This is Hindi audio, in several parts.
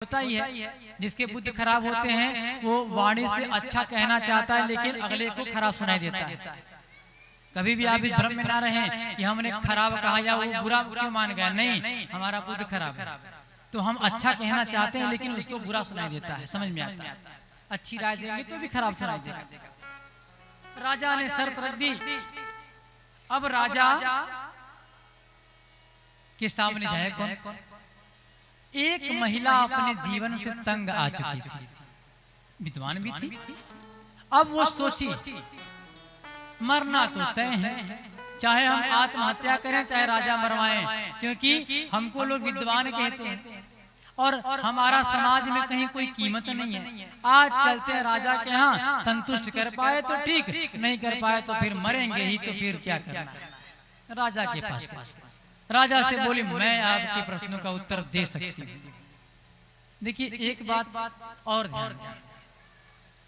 होता ही है, जिसके बुद्धि खराब होते हैं वो वाणी से अच्छा कहना चाहता है लेकिन अगले को खराब सुनाई देता है। कभी भी आप इस भ्रम में ना रहें कि हमने खराब कहा या वो बुरा क्यों मान गया, नहीं, हमारा बुद्धि खराब है तो हम अच्छा कहना चाहते हैं लेकिन उसको बुरा सुनाई देता है, समझ में आता है। अच्छी राय देंगे तो भी खराब सुनाई देगा। राजा ने शर्त रख दी। अब राजा के सामने जाए कौन? एक महिला अपने जीवन से तंग आ चुकी थी, विद्वान भी थी। अब वो सोची मरना तो तय है, चाहे हम आत्महत्या करें चाहे राजा मरवाएं, क्योंकि हमको लोग विद्वान कहते हैं और हमारा समाज में कहीं कोई कीमत नहीं है। आज चलते हैं राजा के यहाँ, संतुष्ट कर पाए तो ठीक, नहीं कर पाए तो फिर मरेंगे ही, तो फिर क्या करना है। राजा के पास गए, राजा से बोली मैं आपके प्रश्नों का उत्तर दे सकती हूँ। देखिए एक बात और ध्यान दें,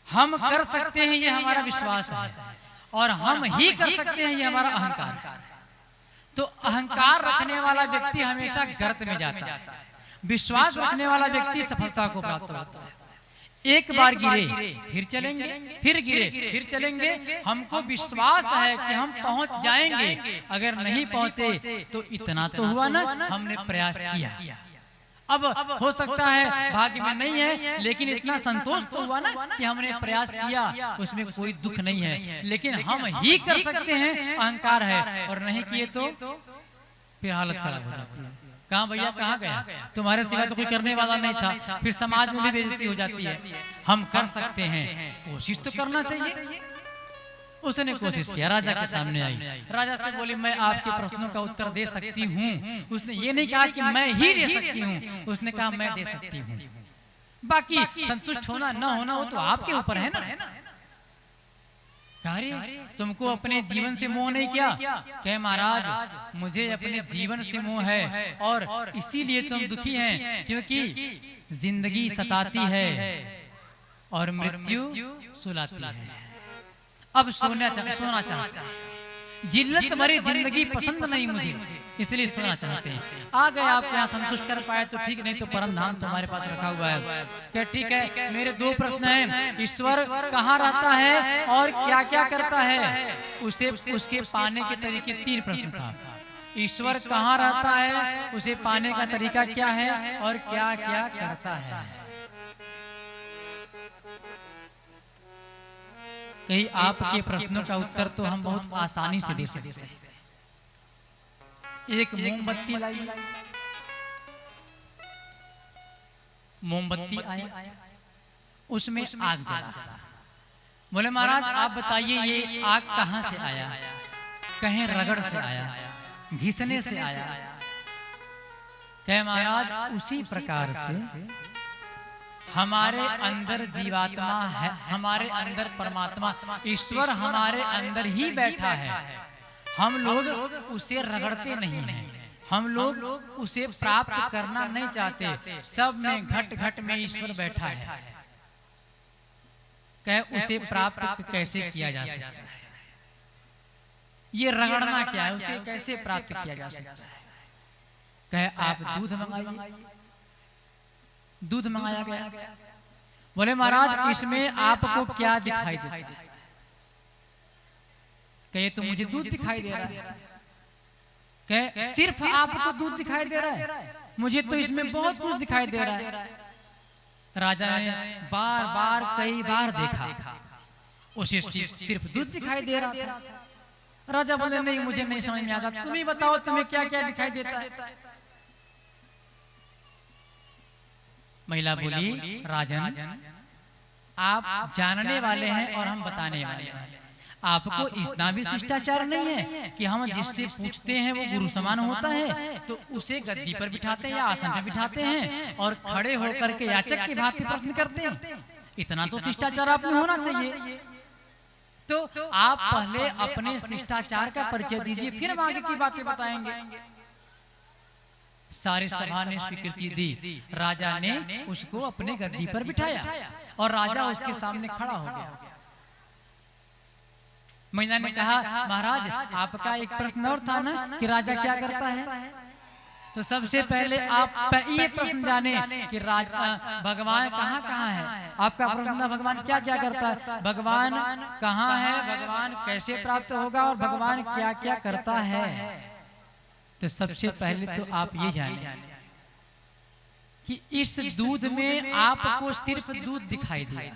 हम कर सकते हैं ये हमारा विश्वास है और हम ही कर सकते हैं ये हमारा अहंकार है। तो अहंकार रखने वाला व्यक्ति हमेशा गर्त में जाता है, विश्वास रखने वाला व्यक्ति सफलता को प्राप्त होता है। एक बार गिरे फिर चलेंगे, फिर गिरे फिर चलेंगे, हमको विश्वास है कि हम पहुंच जाएंगे। अगर नहीं पहुंचे तो इतना तो हुआ ना, हमने प्रयास किया। अब हो सकता है भाग्य में नहीं है, लेकिन इतना संतोष तो हुआ ना कि हमने प्रयास किया, उसमें कोई दुख नहीं है। लेकिन हम ही कर सकते हैं अहंकार है, और नहीं किए तो फिर हालत खराब हो जाती है। कहाँ भैया कहाँ गया, तुम्हारे सिवा तो कोई करने वाला नहीं था, फिर समाज में भी बेइज्जती हो जाती है। हम कर सकते हैं, कोशिश तो करना चाहिए। उसने कोशिश किया, राजा के सामने आई, राजा से बोली मैं आपके प्रश्नों का उत्तर दे सकती हूँ। उसने ये नहीं कहा कि मैं ही दे सकती हूँ, उसने कहा मैं दे सकती हूँ। बाकी संतुष्ट होना न होना वो तो आपके ऊपर है ना। अरे तुमको अपने जीवन से मोह नहीं किया? कहे महाराज मुझे अपने जीवन से मोह है और इसीलिए तुम दुखी हैं, क्योंकि जिंदगी सताती है और मृत्यु सुलाती है। अब सोना चाहते हैं, जिल्लत भरी जिंदगी पसंद नहीं मुझे, इसलिए सोना चाहते हैं। आ गए आप यहाँ, संतुष्ट कर पाए तो ठीक, नहीं तो परम धाम तुम्हारे पास रखा हुआ है। क्या ठीक है? मेरे दो प्रश्न हैं, ईश्वर कहाँ रहता है और क्या क्या करता है? उसे उसके पाने के तरीके, तीन प्रश्न था। ईश्वर कहाँ रहता है, उसे पाने का तरीका क्या है और क्या क्या करता है। कई आपके प्रश्नों का उत्तर तो हम बहुत आसानी से दे सकते हैं। एक मोमबत्ती लाई, मोमबत्ती आई, उसमें आग जला। बोले महाराज आप बताइए ये आग कहाँ से आया? कहीं रगड़ से आया, घिसने से आया? कहे महाराज उसी प्रकार से हमारे अंदर जीवात्मा है, हमारे अंदर परमात्मा ईश्वर हमारे अंदर ही बैठा है। हम लोग उसे रगड़ते नहीं हैं, हम लोग उसे प्राप्त करना नहीं चाहते। सब में घट घट में ईश्वर बैठा है। कहे उसे प्राप्त कैसे किया जा सकता है? ये रगड़ना क्या है, उसे कैसे प्राप्त किया जा सकता है? कहे आप दूध मंगाइए। दूध मंगाया गया। बोले महाराज इसमें आपको क्या दिखाई देता है? कहे तो मुझे दूध दिखाई दे रहा है। कहे सिर्फ आपको दूध दिखाई दे रहा है? मुझे तो इसमें बहुत कुछ दिखाई दे रहा है। राजा ने बार बार कई बार देखा, उसे सिर्फ दूध दिखाई दे रहा था। राजा बोले नहीं मुझे नहीं समझ में आता, तुम ही बताओ तुम्हें क्या क्या दिखाई देता है। महिला बोली राजन आप जानने वाले हैं और हम बताने वाले हैं। आपको इतना भी शिष्टाचार नहीं है कि हम जिससे पूछते हैं वो गुरु समान होता है तो उसे गद्दी पर बिठाते हैं या आसन पर बिठाते हैं और खड़े होकर के याचक की भांति प्रश्न करते हैं। इतना तो शिष्टाचार आप में होना चाहिए। तो आप पहले अपने शिष्टाचार का परिचय दीजिए, फिर हम आगे की बातें बताएंगे। सारी सभा ने स्वीकृति दी। राजा ने उसको अपने गद्दी पर बिठाया और राजा उसके सामने खड़ा हो गया। महिला ने कहा महाराज आपका एक प्रश्न और था ना कि राजा क्या करता है? तो सबसे पहले आप ये प्रश्न जाने कि भगवान कहाँ कहाँ है। आपका प्रश्न था भगवान क्या क्या करता है, भगवान कहाँ है, भगवान कैसे प्राप्त होगा और भगवान क्या क्या करता है। तो सबसे पहले तो आप ये जाने कि इस दूध में आपको सिर्फ दूध दिखाई दिया,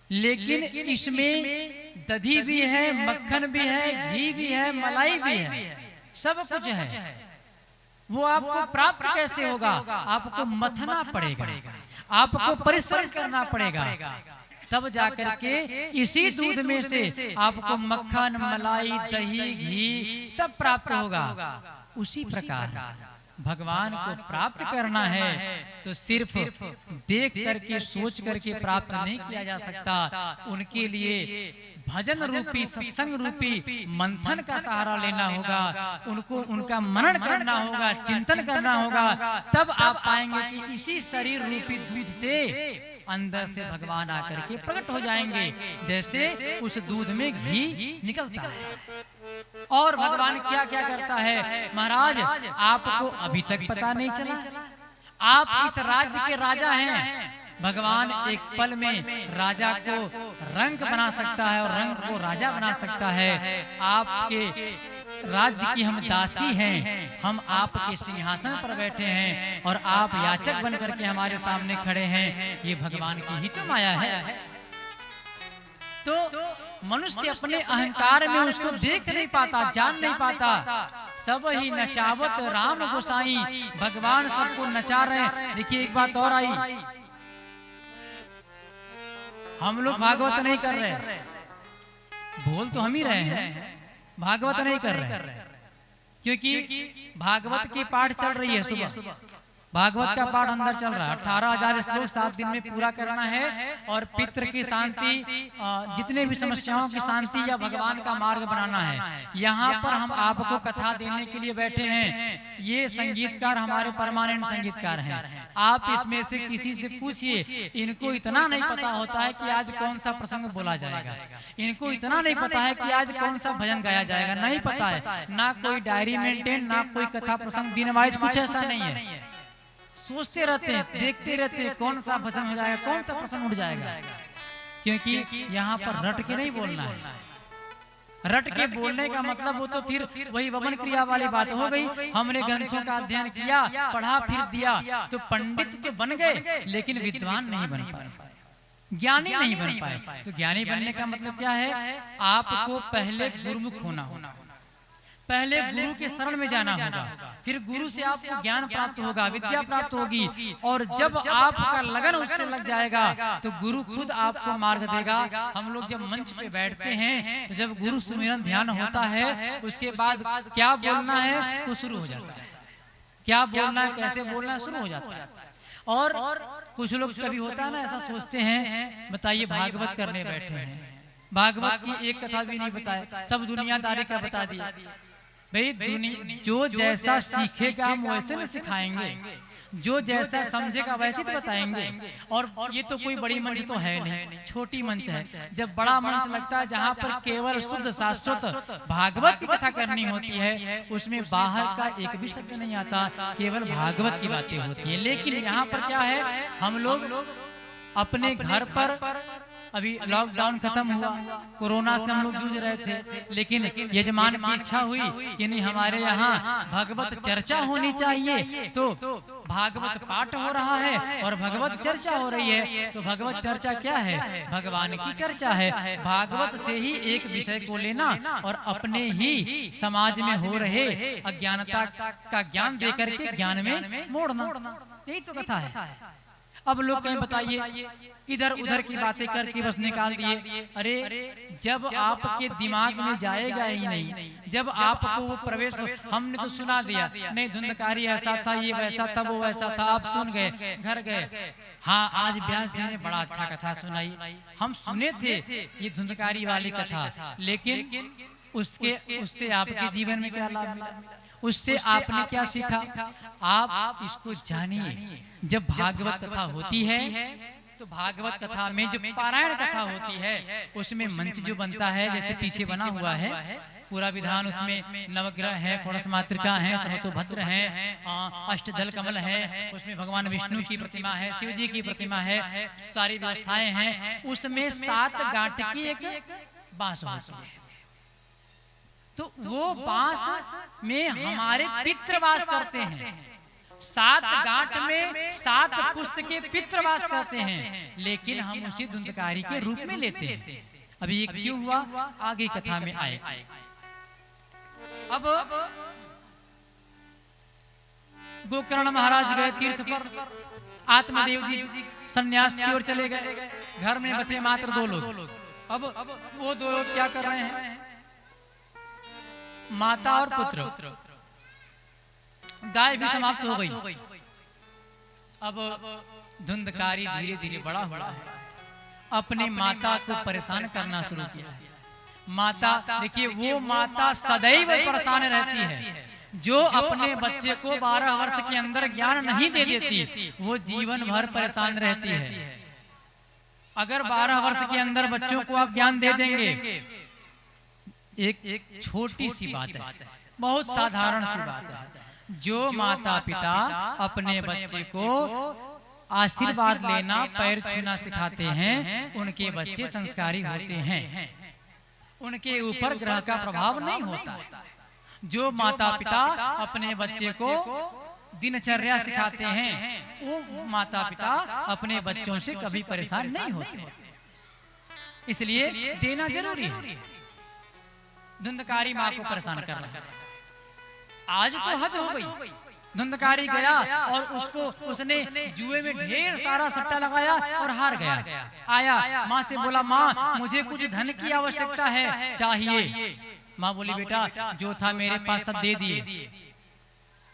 लेकिन इसमें दही भी है, मक्खन भी है, घी भी है, मलाई भी है, सब कुछ है। वो आपको प्राप्त कैसे होगा, आपको मथना पड़ेगा, आपको परिश्रम करना पड़ेगा, तब जाकर के इसी दूध में से आपको मक्खन, मलाई, दही, घी सब प्राप्त होगा। उसी प्रकार भगवान को प्राप्त करना है तो सिर्फ देख करके सोच करके प्राप्त नहीं किया जा सकता। उनके लिए भजन रूपी, सत्संग रूपी मंथन का सहारा लेना होगा, उनको उनका मनन करना होगा, चिंतन करना होगा, तब आप पाएंगे कि इसी शरीर रूपी दूध से अंदर से भगवान आकर के प्रकट हो जाएंगे, जैसे उस दूध में घी निकलता है। और भगवान क्या क्या करता है महाराज, आपको अभी तक पता नहीं चला। आप इस राज्य के राजा हैं। भगवान एक पल में राजा को रंक बना सकता है और रंक को राजा बना सकता है। आपके राज्य की हम दासी हैं, हम आपके सिंहासन पर बैठे हैं और आप याचक बन करके हमारे सामने खड़े हैं। ये भगवान की ही तो माया है। तो मनुष्य अपने अहंकार में उसको देख नहीं पाता, जान नहीं पाता। सब ही नचावत राम गोसाई, भगवान सबको नचा रहे हैं। देखिए एक बात और आई, हम लोग भागवत नहीं कर रहे, बोल तो हम ही रहे हैं, भागवत नहीं कर रहे, क्योंकि भागवत की पाठ चल रही है। सुबह भागवत का पाठ अंदर चल रहा है। 18,000 श्लोक 7 दिन में पूरा करना है और पितृ की शांति, जितने भी समस्याओं की शांति या भगवान का मार्ग बनाना है। यहाँ पर हम आपको कथा देने के लिए बैठे हैं। ये संगीतकार हमारे परमानेंट संगीतकार हैं। आप इसमें से किसी से पूछिए, इनको इतना नहीं पता होता है कि आज कौन सा प्रसंग बोला जाएगा, इनको इतना नहीं पता है कि आज कौन सा भजन गाया जाएगा, नहीं पता है। ना कोई डायरी मेंटेन, ना कोई कथा प्रसंग दिन वाइज, कुछ ऐसा नहीं है। सोचते रहते हैं, देखते रहते हैं कौन सा भजन हो जाएगा, कौन सा प्रसंग उठ जाएगा, क्योंकि यहाँ पर रट के नहीं बोलना है। रट के बोलने का मतलब वो तो फिर वही वमन क्रिया वाली बात हो गई। हमने ग्रंथों का अध्ययन किया, पढ़ा, फिर दिया, तो पंडित तो बन गए लेकिन विद्वान नहीं बन पाए, ज्ञानी नहीं बन पाए। तो ज्ञानी बनने का मतलब क्या है, आपको पहले गुरुमुख होना होगा, पहले गुरु के शरण में जाना होगा, फिर गुरु से आपको ज्ञान प्राप्त होगा, विद्या प्राप्त होगी। और जब आपका लगन उससे लग जाएगा तो गुरु खुद आपको मार्ग देगा। हम लोग जब मंच पे बैठते हैं तो जब गुरु सुमिरन ध्यान होता है, उसके बाद क्या बोलना है वो शुरू हो जाता है, क्या बोलना है, कैसे बोलना है, शुरू हो जाता है। और कुछ लोग कभी होता है ना, ऐसा सोचते हैं, बताइए भागवत करने बैठे हैं, भागवत की एक कथा भी नहीं बताए, सब दुनियादारी का बता दिया। भाई जो जैसा सीखेगा हम वैसे न सिखाएंगे, जो जैसा समझेगा वैसे तो बताएंगे। और ये तो कोई बड़ी मंच तो है नहीं, छोटी मंच है। जब बड़ा मंच लगता है जहाँ पर केवल शुद्ध शाश्वत भागवत की कथा करनी होती है, उसमें बाहर का एक भी शब्द नहीं आता, केवल भागवत की बातें होती है। लेकिन यहाँ पर क्या है, हम लोग अपने घर पर, अभी लॉकडाउन खत्म हुआ, कोरोना से हम लोग जूझ रहे थे, लेकिन यजमान की इच्छा हुई कि नहीं, हमारे यहाँ भागवत चर्चा होनी चाहिए। तो भागवत पाठ हो रहा है और भगवत चर्चा हो रही है। तो भगवत चर्चा क्या है, भगवान की चर्चा है। भागवत से ही एक विषय को लेना और अपने ही समाज में हो रहे अज्ञानता का ज्ञान दे करके ज्ञान में मोड़ना, यही तो कथा है। अब लोग कहें बताइए, इधर उधर की बातें करके बस निकाल दिए। अरे जब आपके दिमाग में जाएगा ही नहीं, जब आपको वो प्रवेश हो, हमने तो सुना दिया, नहीं धुंधकारी ऐसा था, ये वैसा था, वो वैसा था, आप सुन गए, घर गए। हाँ, आज व्यास जी ने बड़ा अच्छा कथा सुनाई, हम सुने थे ये धुंधकारी वाली कथा, लेकिन उससे आपके जीवन में क्या लाभ मिला, उससे आपने क्या सीखा, आप इसको जानिए। जब भागवत कथा होती है तो भागवत कथा में जो पारायण कथा होती है, उसमें मंच जो बनता है, जैसे पीछे बना हुआ है, पूरा विधान उसमें नवग्रह है, षोडश मातृका है, समतोभद्र है, अष्टदल कमल है, उसमें भगवान विष्णु की प्रतिमा है, शिव जी की प्रतिमा है, सारी व्यवस्थाएं हैं। उसमें 7 गांठ की एक बांस होती है। तो वो बांस में हमारे पितृ वास करते हैं। 7 गांठ में 7 पुष्ट के पितृ वास करते हैं, लेकिन हम उसे धुंधकारी के रूप में लेते हैं। अभी ये क्यों हुआ, आगे कथा में आए। अब गोकर्ण महाराज गए तीर्थ पर, आत्मदेव जी संन्यास की ओर चले गए, घर में बचे मात्र 2 लोग। अब वो 2 लोग क्या कर रहे हैं, माता और पुत्र। गाय भी समाप्त हो गई। अब धुंधकारी धीरे धीरे बड़ा हुआ है, अपनी माता को परेशान करना शुरू किया है। माता देखिए, वो माता सदैव परेशान रहती है। जो अपने बच्चे को 12 वर्ष के अंदर ज्ञान नहीं दे देती, वो जीवन भर परेशान रहती है। अगर 12 वर्ष के अंदर बच्चों को आप ज्ञान दे देंगे, एक छोटी सी बात है, बहुत साधारण सी बात है। जो माता पिता अपने बच्चे को आशीर्वाद लेना, पैर छूना सिखाते हैं, उनके बच्चे संस्कारी होते हैं, उनके ऊपर ग्रह का प्रभाव नहीं होता। जो माता पिता अपने बच्चे को दिनचर्या सिखाते हैं, वो माता पिता अपने बच्चों से कभी परेशान नहीं होते। इसलिए देना जरूरी है। धुंधकारी माँ को परेशान कर रहा है। आज तो हद हो गई। धुंधकारी गया और उसने जुए में ढेर सारा सट्टा लगाया और हार गया। आया माँ से बोला, माँ मुझे कुछ धन की आवश्यकता है, चाहिए। माँ बोली, बेटा जो था मेरे पास सब दे दिए।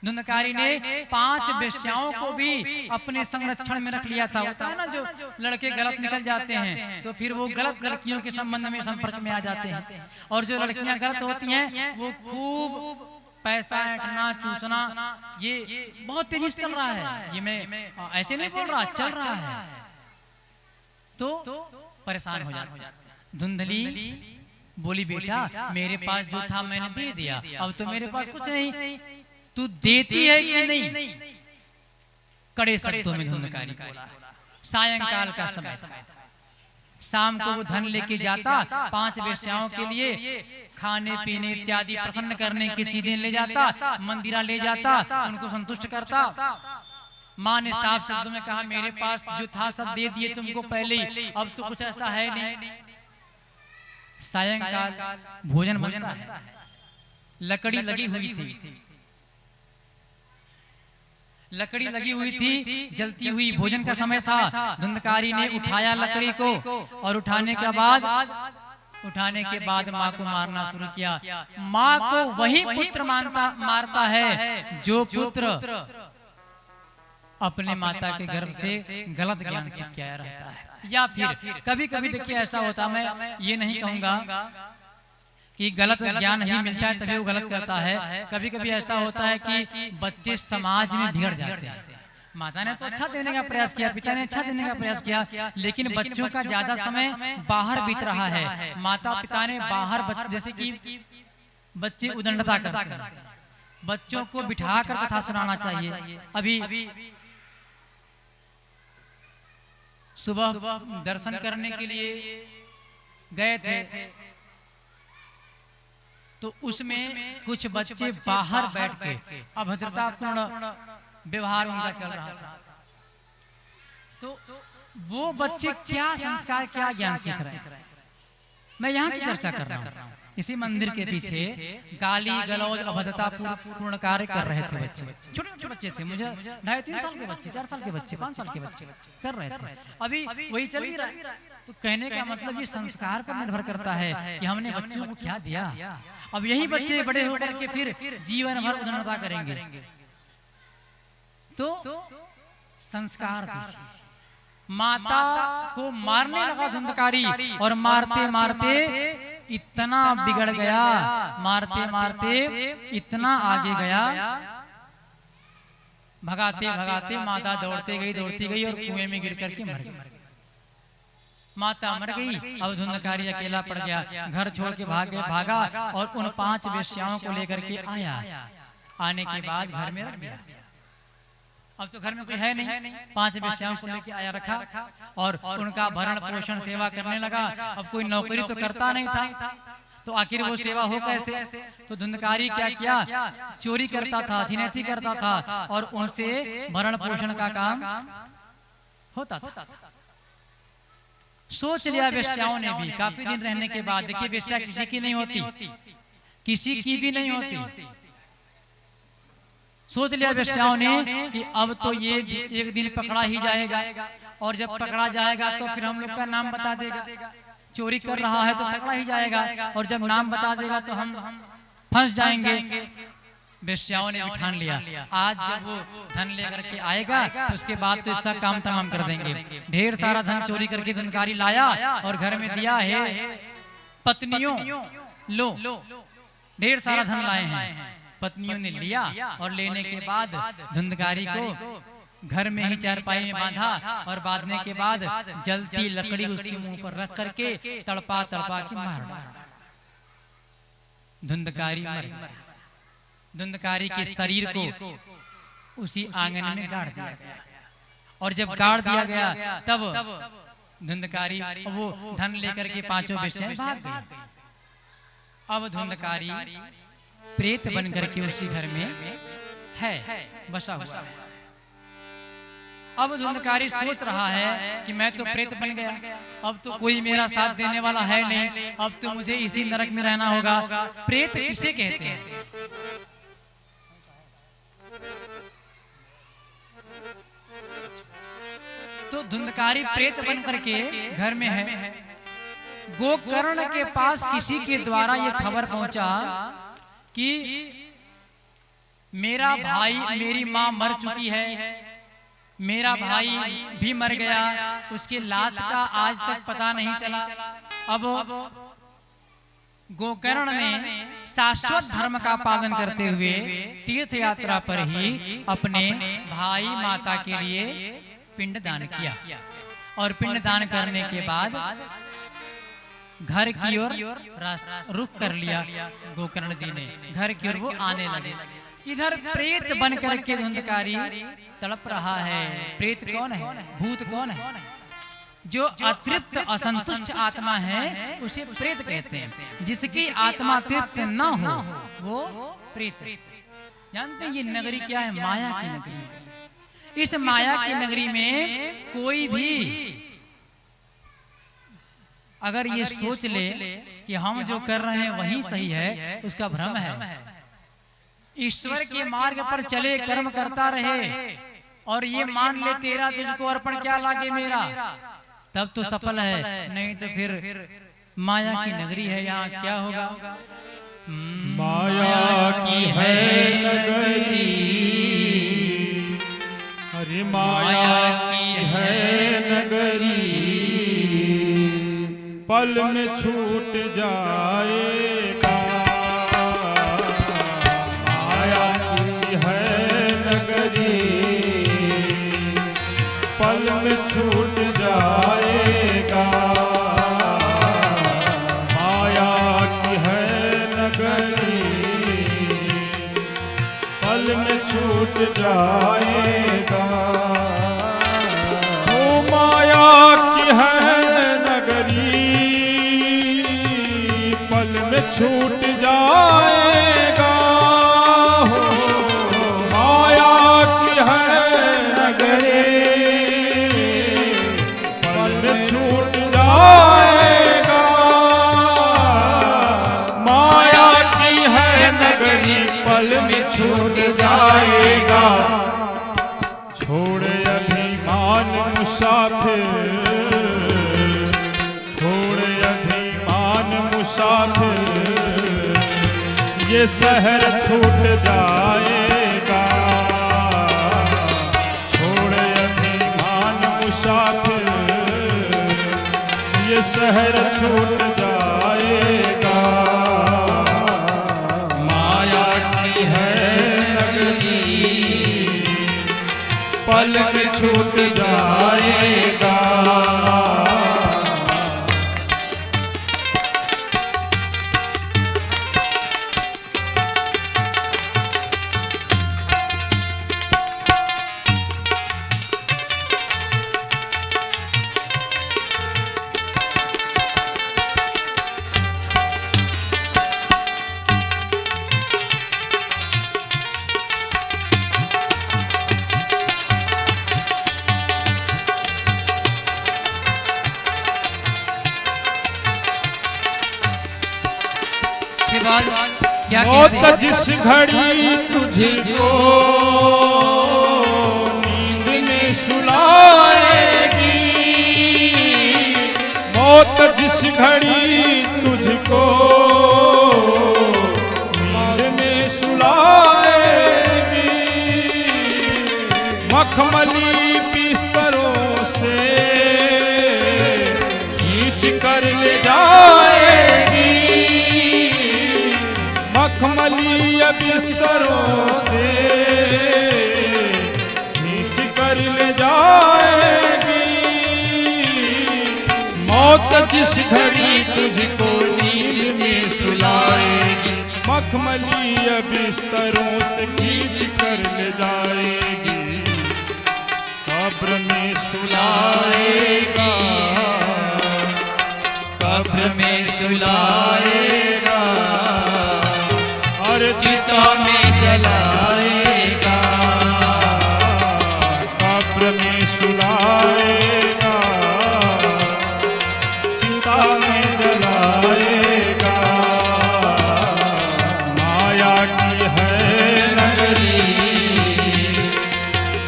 धुंधकारी ने 5 वेश्याओं को भी अपने संरक्षण में रख लिया था। होता है ना, जो लड़के गलत निकल जाते हैं तो फिर वो गलत लड़कियों के संबंध में संपर्क में आ जाते हैं, और जो लड़कियां गलत होती हैं वो खूब पैसा ऐंठना, चूसना, ये बहुत तेजी से चल रहा है। ये मैं ऐसे नहीं बोल रहा, चल रहा है। तो परेशान हो जाता। धुंधली बोली, बेटा मेरे पास जो था मैंने दे दिया, अब तो मेरे पास कुछ नहीं, तू देती है कि नहीं? कड़े शब्दों में धुंधकारी बोला। सायंकाल का समय था, शाम को वो धन लेके जाता, 5 वेश्याओं के लिए खाने पीने इत्यादि प्रसन्न करने की चीजें ले जाता, मंदिरा ले जाता, उनको संतुष्ट करता। माँ ने साफ शब्दों में कहा, मेरे पास जो था सब दे दिए तुमको पहले ही, अब तो कुछ ऐसा है नहीं। सायंकाल भोजन बनता है, लकड़ी लगी हुई थी, लकड़ी लगी हुई थी, जलती हुई भोजन का समय था। धुंधकारी ने उठाया लकड़ी को, और उठाने के बाद माँ को मारना शुरू किया। माँ को वही पुत्र मारता है जो पुत्र अपने माता के गर्भ से गलत ज्ञान सीख के आया रहता है। या फिर कभी कभी देखिए ऐसा होता, मैं ये नहीं कहूंगा कि गलत ज्ञान ही मिलता है तभी वो गलत करता है। कभी कभी ऐसा होता है कि बच्चे समाज में बिगड़ जाते हैं। माता ने तो अच्छा देने का प्रयास किया, पिता ने अच्छा देने का प्रयास किया, लेकिन बच्चों का ज्यादा समय बाहर बीत रहा है। माता पिता ने बाहर, जैसे कि बच्चे उदंडता करते हैं, बच्चों को बिठा कर कथा सुनाना चाहिए। अभी सुबह दर्शन करने के लिए गए थे, तो उसमें कुछ बच्चे बाहर बैठ के अभद्रतापूर्ण व्यवहार उनका चल रहा था। तो वो बच्चे क्या संस्कार, क्या ज्ञान सीख रहे हैं, मैं यहाँ की चर्चा कर रहा हूँ। इसी मंदिर के पीछे गाली गलौज अभद्रतापूर्ण कार्य कर रहे थे बच्चे, छोटे छोटे बच्चे थे, मुझे 2.5-3 साल के बच्चे, 4 साल के बच्चे, 5 साल के बच्चे कर रहे थे। अभी वही चल भी रहा है। तो कहने का मतलब ये संस्कार पर निर्भर करता है कि हमने बच्चों को क्या दिया। अब यही बच्चे बड़े होकर के फिर जीवन भर उदंडता करेंगे। तो संस्कार दीजिए। माता को मारने लगा धुंधकारी, और मारते मारते इतना बिगड़ गया, मारते मारते इतना आगे गया, भगाते भगाते माता दौड़ती गई और कुएं में गिर करके मर गई। माता मर गई। अब धुंधकारी अकेला पड़ गया, घर छोड़ के भागा और उन 5 वेश्याओं को लेकर के आया। आने के बाद घर में रख दिया। अब तो घर में कोई है नहीं, 5 वेश्याओं को लेके आया, रखा और उनका भरण पोषण सेवा करने लगा। अब कोई नौकरी तो करता नहीं था, तो आखिर वो सेवा हो कैसे? तो धुंधकारी क्या किया, चोरी करता था, छिनैती करता था और उनसे भरण पोषण का काम होता था। सोच लिया वेश्याओं ने भी, काफी दिन रहने के बाद, देखिए वेश्या किसी की नहीं होती, किसी की भी नहीं होती। सोच लिया वेश्याओं ने कि अब तो ये एक दिन पकड़ा ही जाएगा, और जब पकड़ा जाएगा तो फिर हम लोग का नाम बता देगा, चोरी कर रहा है तो पकड़ा ही जाएगा, और जब नाम बता देगा तो हम फंस जाएंगे। वेश्याओं ने भी ठान लिया, आज जब वो धन लेकर के आएगा तो उसके बाद तो इसका काम तमाम कर देंगे। ढेर सारा धन चोरी करके धुंधकारी लाया और घर में दिया है। पत्नियों लो, ढेर सारा धन लाए हैं। पत्नियों ने लिया और लेने के बाद धुंधकारी को घर में ही चारपाई में बांधा, और बांधने के बाद जलती लकड़ी उसके मुंह पर रख करके तड़पा तड़पा के मार डाला। धुंधकारी मर गया। धुंधकारी के शरीर को उसी आंगन में गाड़ दिया गया, और जब गाड़ दिया गया तब धुंधकारी वो धन लेकर के 5 वेश्याएं भाग गई। अब धुंधकारी प्रेत बन करके उसी घर में है, बसा हुआ है। अब धुंधकारी सोच रहा है कि मैं तो प्रेत बन गया, अब तो कोई मेरा साथ देने वाला है नहीं, अब तो मुझे इसी नरक में रहना होगा। प्रेत किसे कहते हैं? तो धुंधकारी प्रेत बन करके घर में है। गोकर्ण के पास किसी के द्वारा यह खबर पहुंचा कि मेरा भाई, मेरी मां मर चुकी है, मेरा भाई भी मर गया, उसके लाश का आज तक पता नहीं चला। अब गोकर्ण ने शाश्वत धर्म का पालन करते हुए तीर्थ यात्रा पर ही अपने भाई माता के लिए पिंड दान किया, और पिंड दान करने के बाद घर की ओर रुख कर लिया। गोकर्ण जी ने घर की ओर वो आने लगे। इधर प्रेत बन करके धुंधकारी तड़प रहा है। प्रेत कौन है? भूत कौन है? जो अतृप्त असंतुष्ट आत्मा है उसे प्रेत कहते हैं। जिसकी आत्मा तृप्त न हो वो प्रेत। जानते हैं ये नगरी क्या है? माया की नगरी। इस माया की नगरी में कोई भी अगर ये सोच ले कि हम जो कर रहे हैं वही सही है, उसका भ्रम है। ईश्वर के मार्ग पर चले, कर्म करता रहे, और ये मान ले तेरा तुझको अर्पण क्या लागे मेरा, तब तो सफल है, नहीं तो फिर माया की नगरी है, यहाँ क्या होगा? माया की है नगरी, हरि माया की है नगरी, पल में छूट जाएगा। माया की है नगरी, पल में छूट जाएगा। माया की है नगरी, पल में छूट जाएगा। ओ माया की है नगरी, पल में छूट जाएगा। माया की है नगरी, पल में छूट जाएगा। माया की है नगरी, पल में छूट जाएगा। छोड़ अभिमान मुसाफिर, छोड़ अभिमान मुसाफिर, ये शहर छूट जाएगा। छोड़ अभिमान मुसाफिर, ये शहर छूट जाएगा। माया की है नगरी, पल में छूट जाएगा। क्या मौत कहते हैं? जिस घड़ी तुझको नींद में सुलाएगी, मौत जिस घड़ी तुझको नींद में सुलाएगी, मखमली बिस्तरों से खींच कर ले जाएगी, मखमली बिस्तरों से खींच कर ले जाएगी, मौत जिस घड़ी तुझको नींद में सुलाएगी, मखमली बिस्तरों से खींच कर ले जाएगी, कब्र में सुलाएगा, कब्र में सुलाएगा, और चिता में जलाएगा, कब्र में सुलाएगा, चिता में जलाएगा, माया की है नगरी,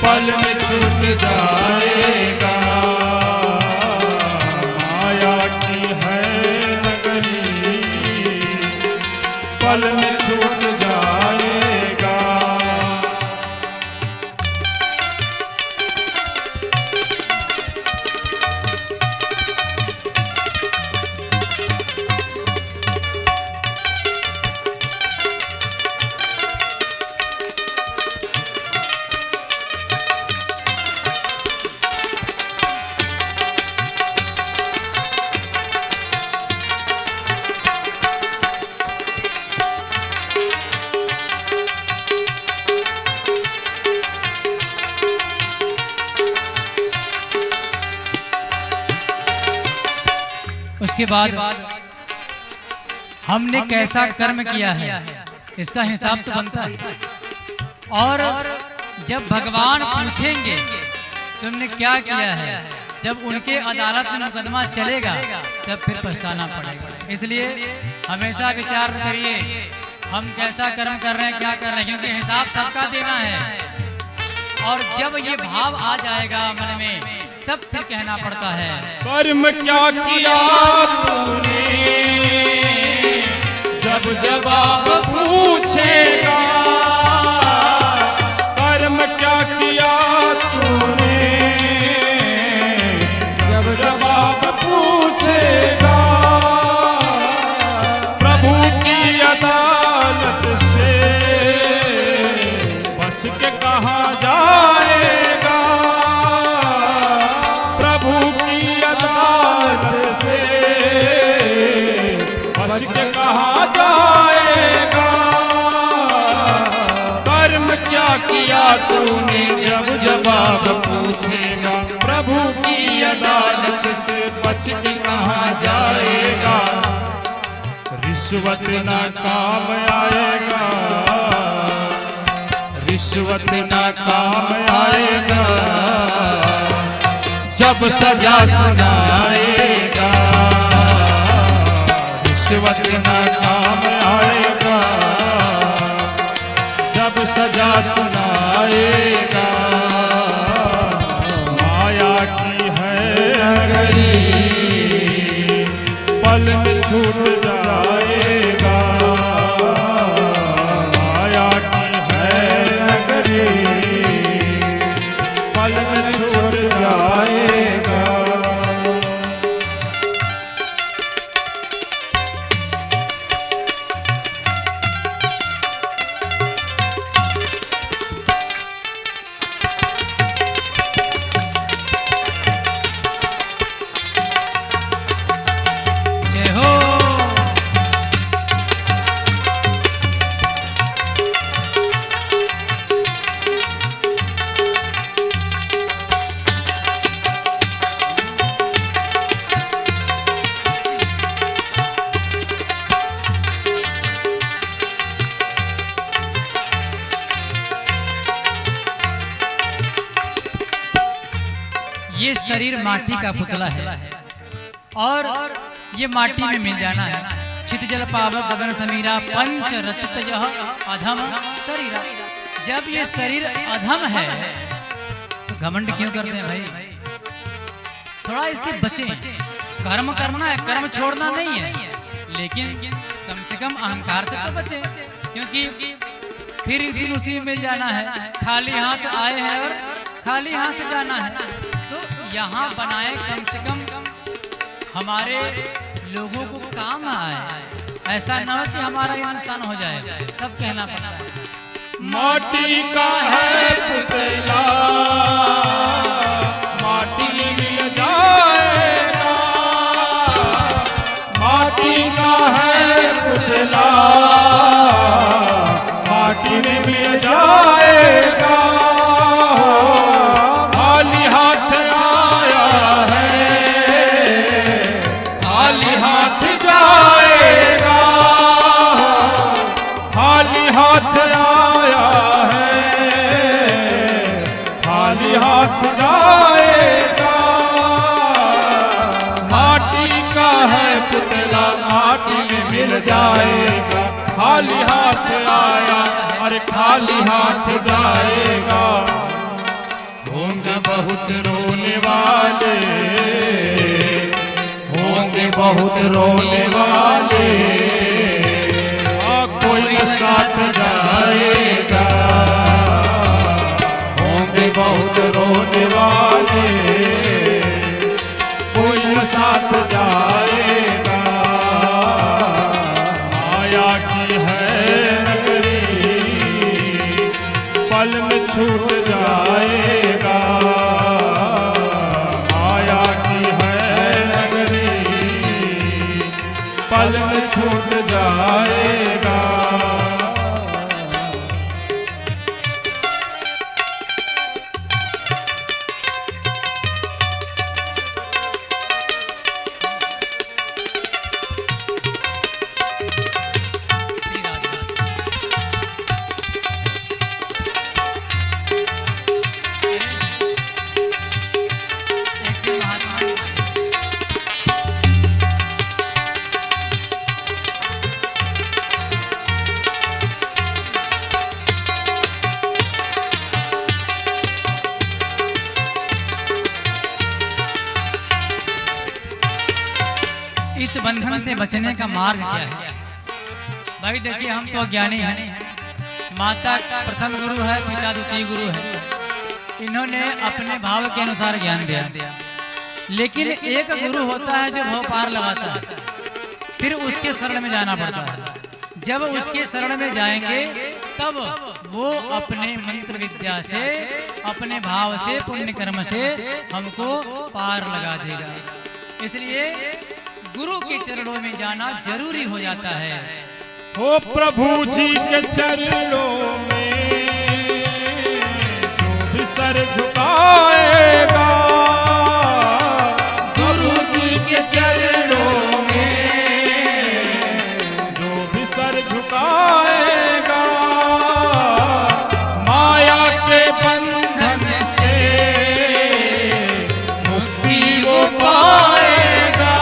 पल में छूट जाएगा, माया की है नगरी, पल में छूट जाएगा। उसके बाद हमने कैसा कर्म किया है इसका हिसाब तो बनता है। और जब भगवान पूछेंगे तुमने क्या किया है, जब उनके अदालत में मुकदमा चलेगा तब फिर पछताना पड़ेगा। इसलिए हमेशा विचार करिए हम कैसा कर्म कर रहे हैं, क्या कर रहे हैं, क्योंकि हिसाब सबका देना है। और जब ये भाव आ जाएगा मन में तब फिर कहना पड़ता है कर्म क्या किया तूने, जब जवाब पूछेगा, कर्म क्या किया तूने, जब जवाब पूछेगा, प्रभु की अदालत से बच के कहाँ जाएगा, प्रभु की अदालत से बच के कहाँ जाएगा, कर्म क्या किया तूने जब जवाब पूछेगा, प्रभु की अदालत से बच के कहाँ जाएगा, रिश्वत ना काम आएगा, रिश्वत ना काम आएगा, जब सजा सुनाएगा, रिश्वत ना काम आएगा, जब सजा सुनाएगा, माया की है नगरी, पल में छूट जाएगा, माया की है नगरी, पल में छूट जाएगा। जय हो। ये शरीर माटी का पुतला है और ये माटी में मिल जाना है, क्षितिजल पावक गगन समीरा पंच रचित यह अधम शरीर। जब ये शरीर अधम है तो घमंड क्यों करते हैं भाई? थोड़ा इससे बचें। कर्म करना है, कर्म छोड़ना नहीं है, लेकिन कम से कम अहंकार से तो बचें, क्योंकि फिर एक दिन उसी में मिल जाना है। खाली हाथ आए हैं और खाली हाथ जाना है। तो यहाँ बनाए कम से कम हमारे लोगों को काम आए, ऐसा न हो कि हमारा ही नुकसान हो जाए, तब कहना पड़ता है। माटी का है पुतला, माटी मिल जाएगा। माटी का है पुतला, माटी में मिल जाएगा। खाली हाथ आया है, खाली हाथ जाएगा। खाली हाथ आया है, खाली हाथ जाएगा। माटी का है पुतला, माटी में मिल जाएगा। खाली हाथ आया, अरे खाली हाथ जाएगा। होंगे बहुत रोने वाले, होंगे बहुत रोने वाले, कोई साथ जाएगा। होंगे बहुत रोने वाले, कोई साथ जाएगा। माया की है नगरी, पल में छूट जाएगा। माया की है नगरी, पल में छूट जाएगा। इस बंधन से बचने का मार्ग क्या है? भाई देखिए, हम तो अज्ञानी हैं। माता प्रथम गुरु है, पिता द्वितीय गुरु है। इन्होंने अपने भाव के अनुसार ज्ञान दिया, लेकिन एक गुरु होता है जो भाव पार लगाता है, फिर उसके शरण में जाना पड़ता है। जब उसके शरण में जाएंगे तब वो अपने मंत्र विद्या से, अपने भाव से, पुण्य कर्म से हमको पार लगा देगा। इसलिए गुरु के चरणों में जाना जरूरी हो जाता है। हो प्रभु जी के चरणों में जो भी सर झुकाएगा, गुरु जी के चरणों में जो भी सर झुकाएगा, माया के बंधन से मुक्ति वो पाएगा।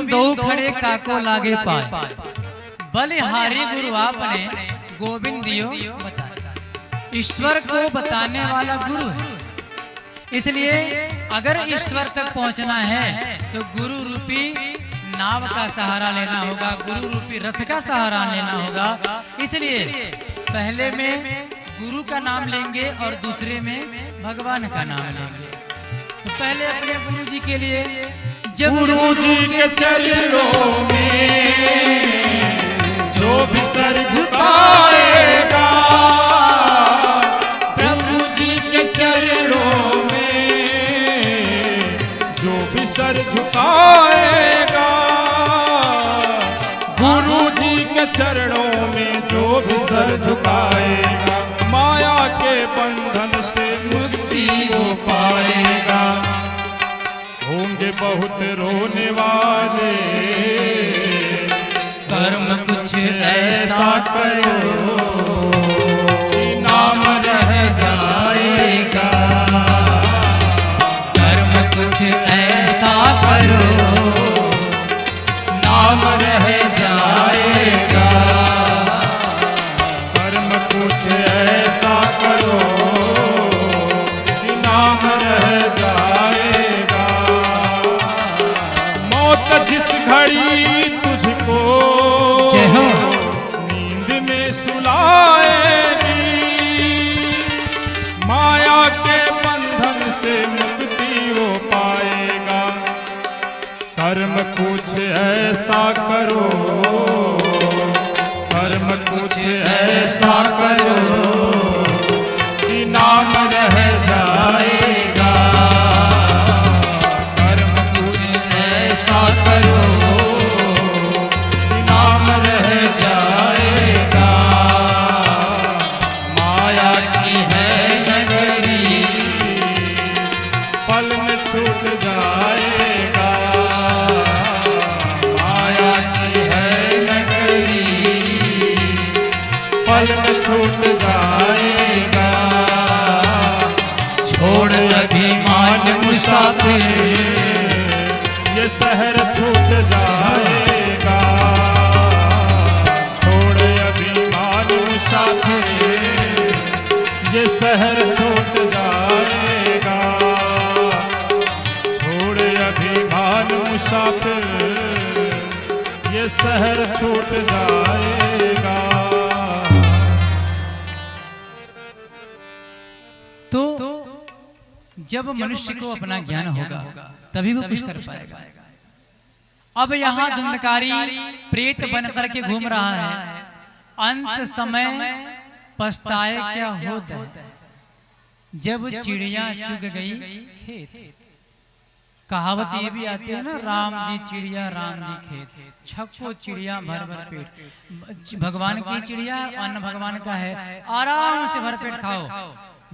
दो खड़े काको लागे पाए, बलिहारी गुरु आपने गोविंद दियो बताया। ईश्वर को बताने वाला गुरु है। इसलिए अगर ईश्वर तक पहुंचना है तो गुरु रूपी नाव का सहारा लेना होगा, गुरु रूपी रथ का सहारा लेना होगा। इसलिए पहले में गुरु का नाम लेंगे और दूसरे में भगवान का नाम लेंगे। तो पहले अपने गुरु जी के लिए, गुरु जी के चरणों में जो भी सर झुकाएगा, प्रभु जी के चरणों में जो भी सर झुकाएगा, गुरु जी के चरणों में जो भी सर झुकाएगा, माया के बंधन से मुक्ति वो पाएगा। होंगे बहुत रोने वाले, कर्म कुछ ऐसा करो कि नाम रह जाएगा। कर्म कुछ ऐसा करो नाम रह जाएगा। कर्म कुछ ऐसा करो कि नाम रह जाएगा। मौत जिस घड़ी तुझको जय हो नींद में सुलाएगी, माया के बंधन से मुक्ति वो पाएगा। कर्म कुछ ऐसा करो, कर्म कुछ ऐसा करो कि नाम रह जाएगा। कर्म कुछ ऐसा करो कि नाम रह जाएगा। माया की है नगरी पल में छूट जाएगा। माया की है नगरी पल में छूट जाएगा। छोड़ अभिमान मुसाफिर ये शहर छूट जाएगा। छोड़ अभिमान मुसाफिर ये शहर छूट जाएगा। छोड़ अभिमान मुसाफिर ये शहर छूट जाएगा। तो जब मनुष्य को अपना ज्ञान होगा तभी वो कुछ कर पाएगा। अब यहाँ धुंधकारी प्रेत बन करके घूम रहा है, अंत समय पछताए क्या होता है जब चिड़िया चुग गई खेत। कहावत ये भी आती है ना, राम जी चिड़िया राम जी खेत, छक्को चिड़िया भर भर पेट। भगवान की चिड़िया अन्न भगवान का है, आराम से भर पेट खाओ।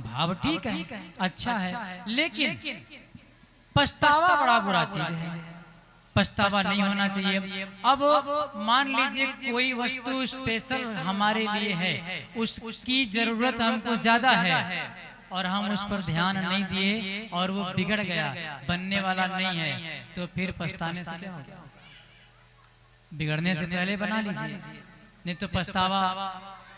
भाव ठीक है, अच्छा है, लेकिन पछतावा बड़ा बुरा चीज है। पछतावा नहीं होना चाहिए। अब मान लीजिए कोई वस्तु स्पेशल हमारे लिए है, उसकी जरूरत हमको ज्यादा है और हम उस पर ध्यान नहीं दिए और वो बिगड़ गया, बनने वाला नहीं है, तो फिर पछताने से क्या होगा? बिगड़ने से पहले बना लीजिए, नहीं तो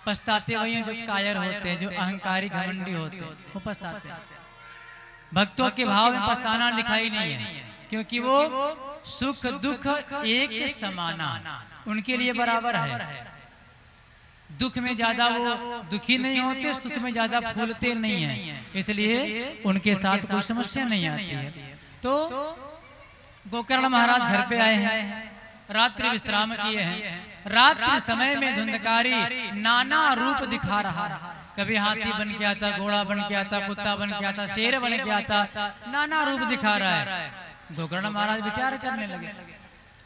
पछताते वही हैं जो कायर होते हैं, जो अहंकारी घमंडी होते हैं, वो पछताते हैं। भक्तों के भाव में पछताना दिखाई नहीं है, क्योंकि वो सुख दुख एक समाना उनके लिए बराबर है। दुख में ज्यादा वो दुखी नहीं होते, सुख में ज्यादा फूलते नहीं हैं, इसलिए उनके साथ कोई समस्या नहीं आती है। तो गोकर्ण महाराज घर पे आए हैं, रात्रि विश्राम किए हैं। रात्रि समय में धुंधकारी नाना रूप दिखा रहा है। कभी हाथी बन के आता, घोड़ा बन के आता, कुत्ता बन के आता, शेर बन के आता, नाना रूप दिखा रहा है। गोकर्ण महाराज विचार करने लगे,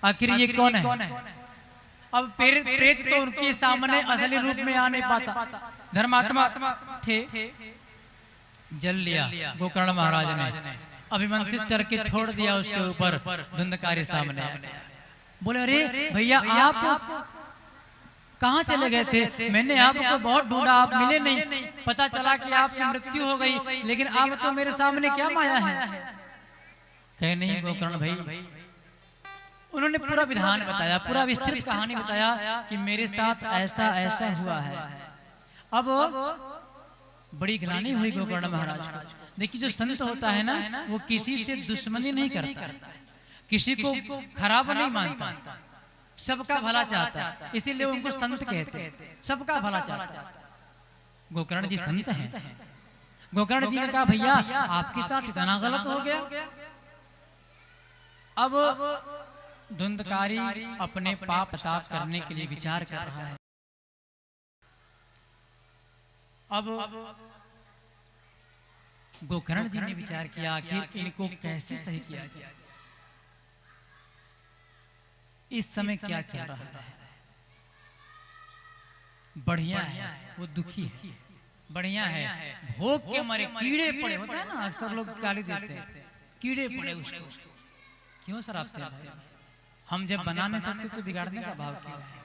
आखिर ये कौन है? अब प्रेत तो उनके सामने असली रूप में आ नहीं पाता, धर्मात्मा थे। जल लिया गोकर्ण महाराज ने, अभिमंत्रित करके छोड़ दिया उसके ऊपर। धुंधकारी सामने आ गया, बोले अरे भैया आप कहाँ चले गए थे? मैंने आपको बहुत ढूंढा, आप मिले नहीं। पता चला कि आपकी मृत्यु हो गई, लेकिन आप तो मेरे सामने क्या माया है? कहे नहीं गोकर्ण भाई, उन्होंने पूरा विधान बताया, पूरा विस्तृत कहानी बताया कि मेरे साथ ऐसा ऐसा हुआ है। अब बड़ी गिलानी हुई गोकर्ण महाराज को। देखिए जो संत होता है ना, वो किसी से दुश्मनी नहीं करता, किसी को खराब नहीं मानता, सबका भला चाहता है, इसीलिए उनको संत कहते हैं, सबका भला चाहता है। गोकर्ण जी संत हैं। गोकर्ण जी ने कहा भैया आपके साथ इतना गलत हो गया। अब धुंधकारी अपने पाप ताप करने के लिए विचार कर रहा है। अब गोकर्ण जी ने विचार किया आखिर इनको कैसे सही किया जाए। इस समय क्या चल रहा है? बढ़िया है, वो दुखी है, बढ़िया है, भोग के मारे कीड़े पड़े होते हैं ना, अक्सर लोग गाली देते हैं, कीड़े पड़े उसको। क्यों शराबते हैं? हम जब बना नहीं सकते तो बिगाड़ने का भाव क्यों है?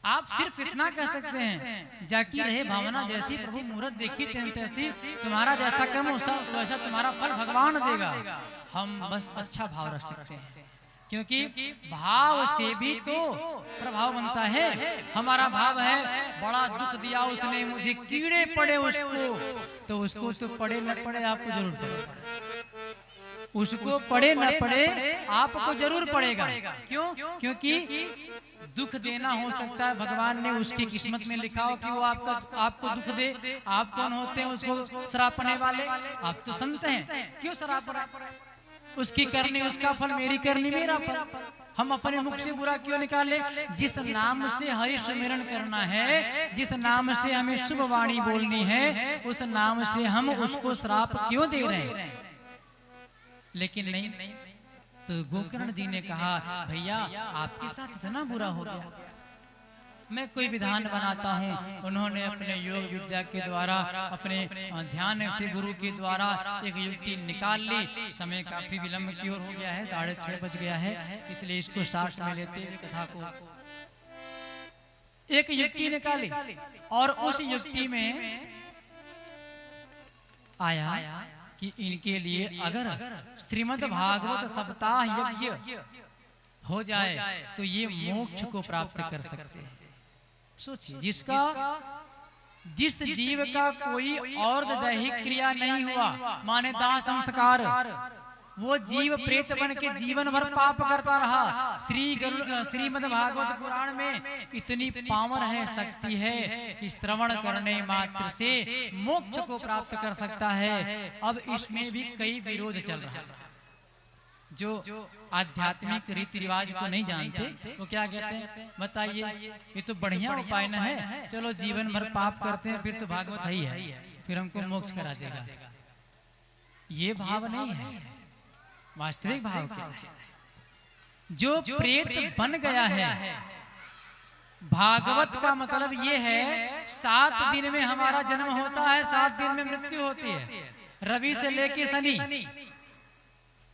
आप सिर्फ इतना कह सकते हैं, जाकी रहे भावना जैसी प्रभु मूरत देखी तैसी, तुम्हारा जैसा कर्म वैसा तुम्हारा फल भगवान देगा। हम बस अच्छा भाव रख सकते हैं, क्योंकि भाव से भी तो प्रभाव बनता है। हमारा भाव है बड़ा दुख दिया उसने मुझे, कीड़े पड़े उसको, तो उसको तो पड़े न पड़े आपको जरूर पड़ेगा, उसको पड़े न पड़े आपको जरूर पड़ेगा। क्यों? क्योंकि दुख देना हो सकता है भगवान ने उसकी किस्मत में लिखा हो कि वो आपको दुख दे। आप कौन होते हैं उसको सरापने वाले? आप तो संत हैं, क्यों सराप रहा? उसकी करनी उसका फल, मेरी करनी मेरा फल। हम अपने मुख से बुरा क्यों निकाले? जिस नाम से हरि सुमिरन करना है, जिस नाम से हमें शुभ वाणी बोलनी है, उस नाम से हम उसको श्राप क्यों दे रहे हैं? लेकिन नहीं, तो गोकर्ण जी ने कहा भैया आपके साथ इतना बुरा हो गया, मैं कोई विधान बनाता हूँ। उन्होंने अपने योग विद्या के द्वारा, अपने ध्यान से गुरु के द्वारा एक युक्ति निकाल ली। समय काफी विलंब की ओर हो गया है, 6:30 बज गया है, इसलिए इसको 60 में लेते हुए कथा को एक युक्ति निकाली। और उस युक्ति में आया कि इनके लिए अगर श्रीमद् भागवत सप्ताह यज्ञ हो जाए तो ये मोक्ष को प्राप्त कर सकते हैं। सोचिए, जिस जीव का कोई और दैहिक क्रिया नहीं हुआ, माने दाह संस्कार, वो जीव प्रेत बन के जीवन भर पाप करता रहा। श्रीमद् भागवत पुराण में इतनी पावर है, शक्ति है कि श्रवण करने मात्र से मोक्ष को प्राप्त कर सकता है। अब इसमें भी कई विरोध चल रहा है। जो आध्यात्मिक रीति रिवाज को नहीं जानते वो क्या कहते हैं, बताइए ये तो बढ़िया उपाय न है, चलो जीवन भर पाप करते हैं, फिर तो भागवत ही है, फिर हमको मोक्ष करा देगा। ये भाव नहीं है। वास्तविक भाव क्या है? जो प्रेत बन गया है, भागवत का मतलब ये है 7 दिन में हमारा जन्म होता है, 7 दिन में मृत्यु होती है। रवि से लेके शनि,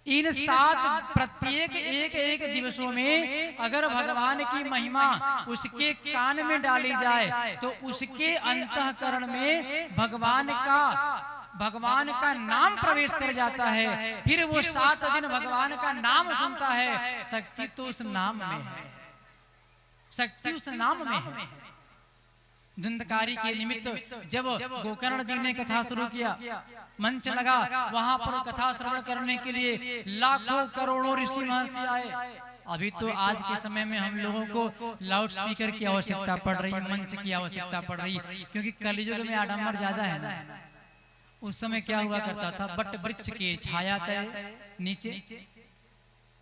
इन 7 प्रत्येक एक दिवसों में अगर भगवान की महिमा उसके कान में डाली जाए तो उसके अंतःकरण में भगवान का नाम प्रवेश कर जाता है। फिर वो 7 दिन भगवान का नाम सुनता है। शक्ति तो उस नाम में है, शक्ति उस नाम में है। धुंधकारी के निमित्त जब गोकर्ण जी ने कथा शुरू किया, मंच लगा, वहां पर कथा श्रवण करने के लिए लाखों करोड़ों ऋषि महर्षि आए। अभी तो आज के समय में हम लोगों को लाउड स्पीकर की आवश्यकता पड़ रही, मंच की आवश्यकता पड़ रही, क्योंकि कलयुग में आडंबर ज्यादा है ना। उस समय क्या हुआ करता था, बट वृक्ष के छाया तले नीचे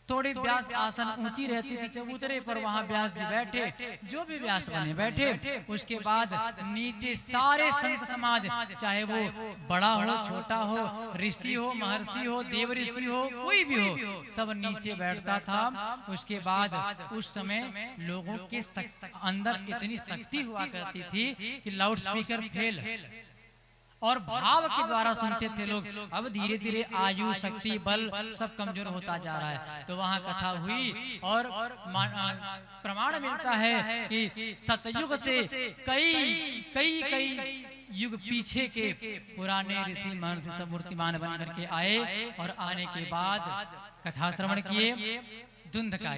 थोड़ी व्यास आसन ऊंची रहती थी, चबूतरे पर वहां व्यास जी बैठे, जो भी व्यास बने बैठे। उसके बाद नीचे सारे संत समाज, चाहे वो बड़ा हो छोटा हो, ऋषि हो महर्षि हो देव ऋषि हो कोई भी हो, सब नीचे बैठता था। उसके बाद उस समय लोगों के अंदर इतनी शक्ति हुआ करती थी कि लाउड स्पीकर फेल और भाव के द्वारा सुनते थे लोग। अब धीरे धीरे आयु शक्ति बल सब कमजोर होता जा रहा है। तो वहां कथा हुई और प्रमाण मिलता है कि सतयुग से कई युग पीछे के पुराने ऋषि महर्षि सब मूर्तिमान बन करके आए और आने के बाद कथा श्रवण किए। धुंधकारी